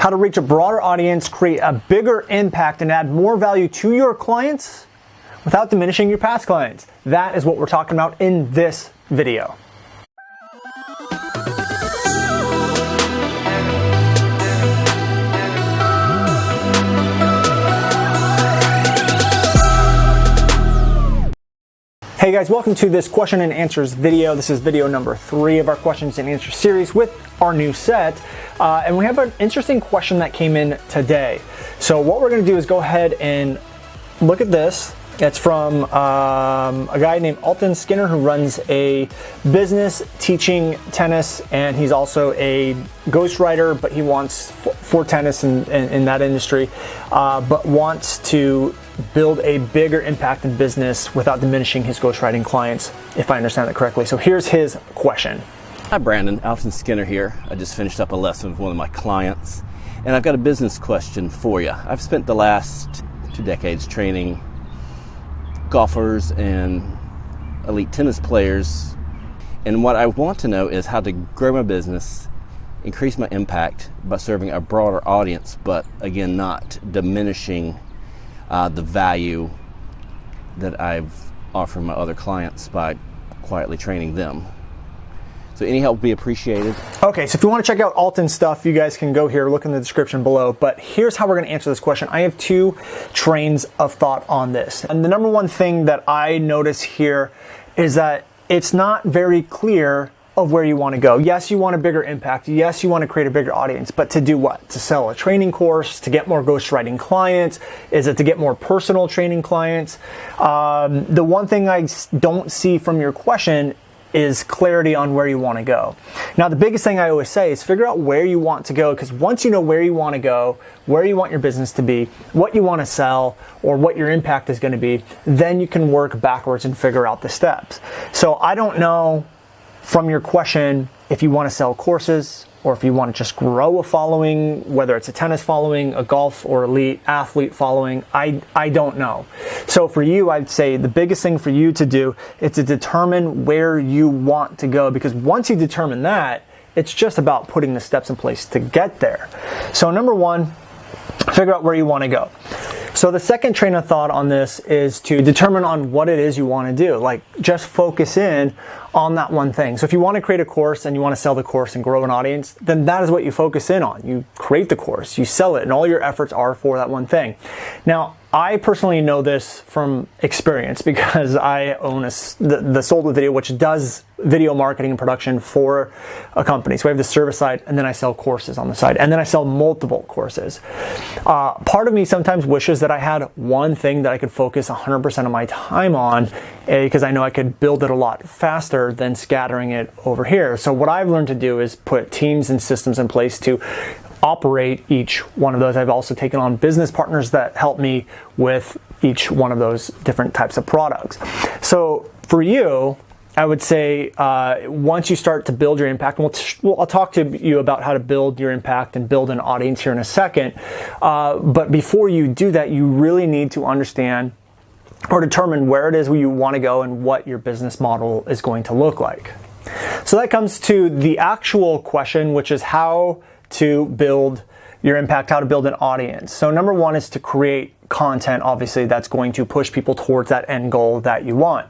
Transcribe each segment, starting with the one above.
how to reach a broader audience, create a bigger impact, and add more value to your clients without diminishing your past clients. That is what we're talking about in this video. Hey guys, welcome to this question and answers video. This is video number 3 of our questions and answers series with our new set. And we have an interesting question that came in today. So what we're gonna do is go ahead and look at this. It's from a guy named Alton Skinner who runs a business teaching tennis, and he's also a ghostwriter, but he wants for tennis in that industry, but wants to build a bigger impact in business without diminishing his ghostwriting clients, if I understand that correctly. So here's his question. Hi Brandon, Alton Skinner here. I just finished up a lesson with one of my clients, and I've got a business question for you. I've spent the last 2 decades training golfers and elite tennis players, and what I want to know is how to grow my business, increase my impact by serving a broader audience, but again, not diminishing the value that I've offered my other clients by quietly training them. So any help would be appreciated. Okay, so if you want to check out Alton's stuff, you guys can go here, look in the description below. But here's how we're going to answer this question. I have 2 trains of thought on this. And the number one thing that I notice here is that it's not very clear of where you want to go. Yes, you want a bigger impact. Yes, you want to create a bigger audience, but to do what? To sell a training course, to get more ghostwriting clients? Is it to get more personal training clients? The one thing I don't see from your question is clarity on where you want to go. Now, the biggest thing I always say is figure out where you want to go, because once you know where you want to go, where you want your business to be, what you want to sell, or what your impact is going to be, then you can work backwards and figure out the steps. So I don't know from your question if you want to sell courses or if you want to just grow a following, whether it's a tennis following, a golf or elite athlete following. I don't know. So for you, I'd say the biggest thing for you to do is to determine where you want to go, because once you determine that, it's just about putting the steps in place to get there. So number 1, figure out where you want to go. So the second train of thought on this is to determine on what it is you want to do. Like, just focus in on that one thing. So if you want to create a course and you want to sell the course and grow an audience, then that is what you focus in on. You create the course, you sell it, and all your efforts are for that one thing. Now, I personally know this from experience because I own the Sold With Video, which does video marketing and production for a company. So I have the service side, and then I sell courses on the side, and then I sell multiple courses. Part of me sometimes wishes that I had one thing that I could focus 100% of my time on, because I know I could build it a lot faster than scattering it over here. So what I've learned to do is put teams and systems in place to operate each one of those. I've also taken on business partners that help me with each one of those different types of products. So for you, I would say once you start to build your impact, and I'll talk to you about how to build your impact and build an audience here in a second. But before you do that, you really need to understand or determine where it is where you want to go and what your business model is going to look like. So that comes to the actual question, which is how to build your impact, how to build an audience. So number 1 is to create content, obviously, that's going to push people towards that end goal that you want.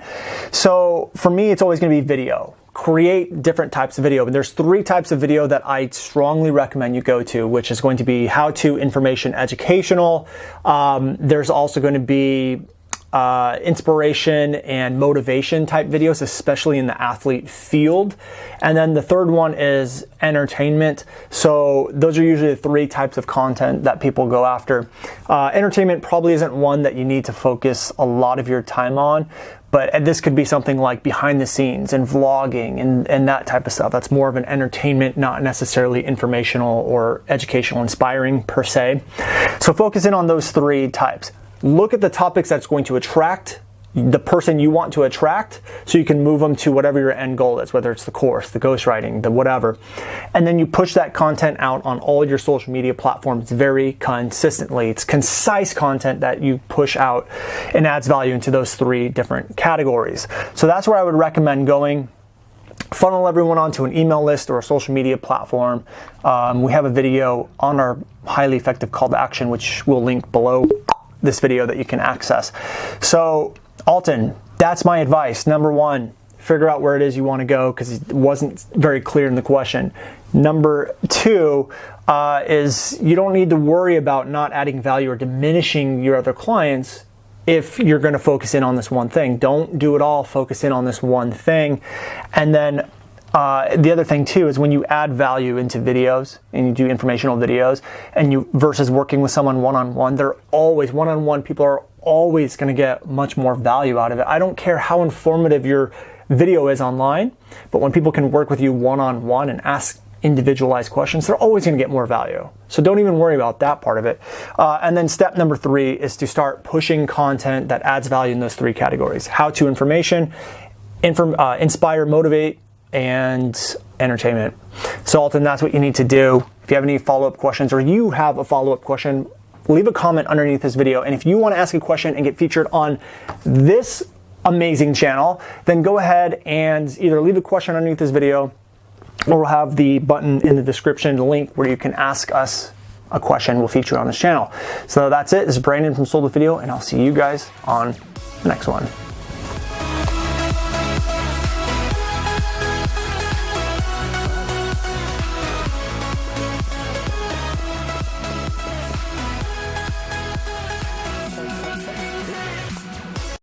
So for me, it's always going to be video. Create different types of video. And there's 3 types of video that I strongly recommend you go to, which is going to be how-to, information, educational. There's also going to be inspiration and motivation type videos, especially in the athlete field. And then the third one is entertainment. So those are usually the 3 types of content that people go after. Entertainment probably isn't one that you need to focus a lot of your time on, but this could be something like behind the scenes and vlogging and that type of stuff. That's more of an entertainment, not necessarily informational or educational, inspiring per se. So focus in on those 3 types. Look at the topics that's going to attract the person you want to attract, so you can move them to whatever your end goal is, whether it's the course, the ghostwriting, the whatever. And then you push that content out on all your social media platforms very consistently. It's concise content that you push out and adds value into those 3 different categories. So that's where I would recommend going. funnel everyone onto an email list or a social media platform. We have a video on our highly effective call to action, which we'll link below this video that you can access. So Alton, that's my advice. Number one, figure out where it is you want to go, because it wasn't very clear in the question. Number two is you don't need to worry about not adding value or diminishing your other clients if you're going to focus in on this one thing. Don't do it all, focus in on this one thing. And then the other thing too is when you add value into videos and you do informational videos and you versus working with someone one-on-one, they're always one-on-one. People are always going to get much more value out of it. I don't care how informative your video is online, but when people can work with you one-on-one and ask individualized questions, they're always going to get more value. So don't even worry about that part of it. And then step number three is to start pushing content that adds value in those three categories: how-to information, inspire, motivate, and entertainment. So Alton, that's what you need to do. If you have any follow-up questions or you have a follow-up question, leave a comment underneath this video. And if you want to ask a question and get featured on this amazing channel, then go ahead and either leave a question underneath this video, or we'll have the button in the description, the link where you can ask us a question. We'll feature on this channel. So that's it. This is Brandon from Sold with Video, and I'll see you guys on the next one.